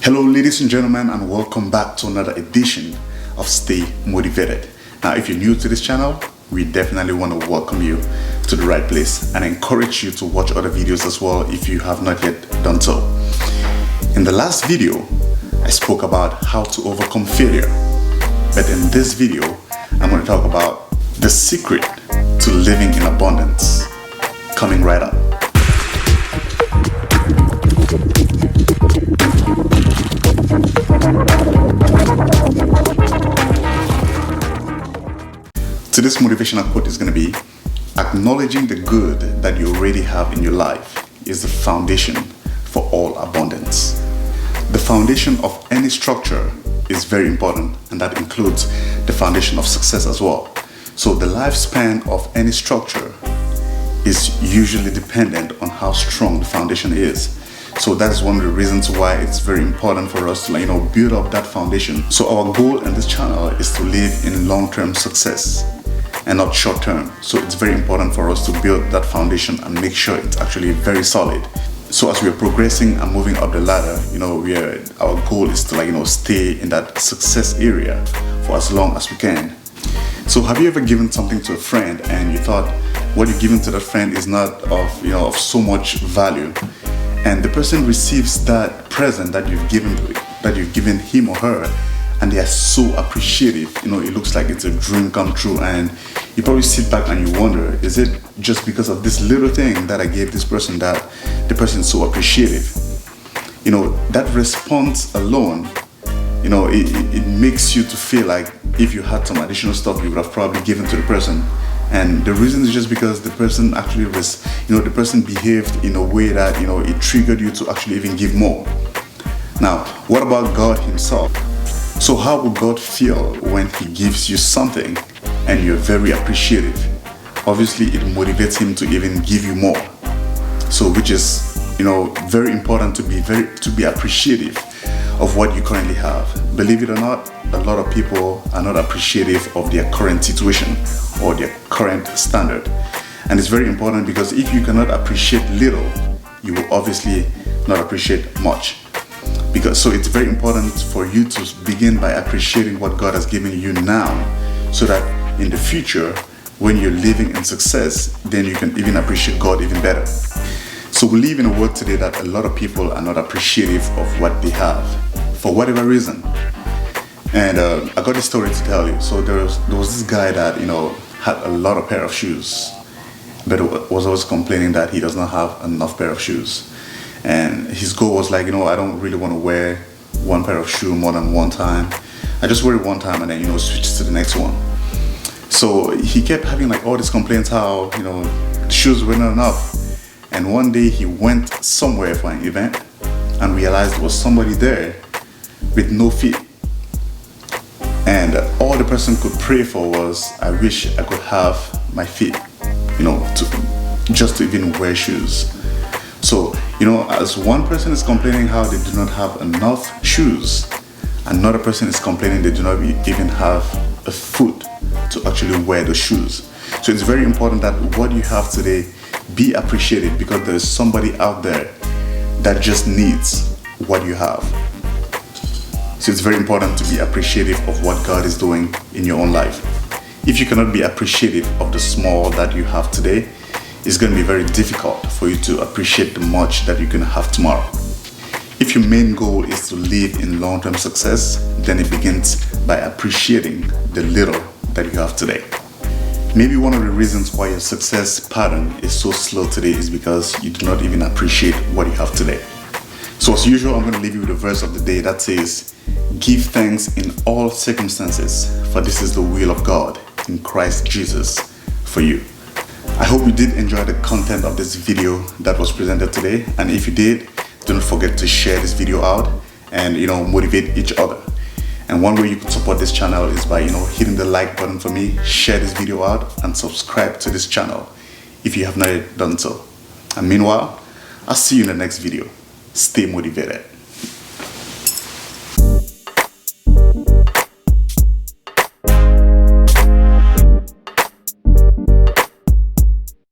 Hello ladies and gentlemen, and welcome back to another edition of Stay Motivated. Now if you're new to this channel, we definitely want to welcome you to the right place and encourage you to watch other videos as well if you have not yet done so. In the last video, I spoke about how to overcome failure, but in this video, I'm going to talk about the secret to living in abundance. Coming right up. Today's motivational quote is going to be, acknowledging the good that you already have in your life is the foundation for all abundance. The foundation of any structure is very important, and that includes the foundation of success as well. So the lifespan of any structure is usually dependent on how strong the foundation is. So that's one of the reasons why it's very important for us to build up that foundation. So our goal in this channel is to live in long-term success and not short-term. So it's very important for us to build that foundation and make sure it's actually very solid. So as we're progressing and moving up the ladder, our goal is to stay in that success area for as long as we can. So have you ever given something to a friend and you thought what you're giving to that friend is not of so much value, and the person receives that present that you've given him or her, and they are so appreciative? It looks like it's a dream come true, and you probably sit back and you wonder, is it just because of this little thing that I gave this person that the person is so appreciative? That response alone, it makes you to feel like if you had some additional stuff, you would have probably given to the person. And the reason is just because the person actually the person behaved in a way that, it triggered you to actually even give more. Now, what about God himself? So how would God feel when he gives you something and you're very appreciative? Obviously, it motivates him to even give you more. So which is, very important to be appreciative of what you currently have. Believe it or not, a lot of people are not appreciative of their current situation or their current standard. And it's very important, because if you cannot appreciate little, you will obviously not appreciate much. So it's very important for you to begin by appreciating what God has given you now, so that in the future, when you're living in success, then you can even appreciate God even better. So we live in a world today that a lot of people are not appreciative of what they have, for whatever reason. And I got this story to tell you. So there was this guy that had a lot of pair of shoes, but was always complaining that he does not have enough pair of shoes. And his goal was I don't really want to wear one pair of shoe more than one time. I just wear it one time and then switch to the next one. So he kept having all these complaints how the shoes were not enough. And one day he went somewhere for an event and realized there was somebody there with no feet. And all the person could pray for was, I wish I could have my feet, to even wear shoes. So, as one person is complaining how they do not have enough shoes, another person is complaining they do not even have a foot to actually wear the shoes. So it's very important that what you have today, be appreciated, because there is somebody out there that just needs what you have. So it's very important to be appreciative of what God is doing in your own life. If you cannot be appreciative of the small that you have today, it's going to be very difficult for you to appreciate the much that you can have tomorrow. If your main goal is to live in long-term success, then it begins by appreciating the little that you have today. Maybe one of the reasons why your success pattern is so slow today is because you do not even appreciate what you have today. So as usual, I'm going to leave you with a verse of the day that says, give thanks in all circumstances, for this is the will of God in Christ Jesus for you. I hope you did enjoy the content of this video that was presented today. And if you did, don't forget to share this video out and motivate each other. And one way you can support this channel is by hitting the like button for me, share this video out, and subscribe to this channel if you have not yet done so. And meanwhile, I'll see you in the next video. Stay motivated.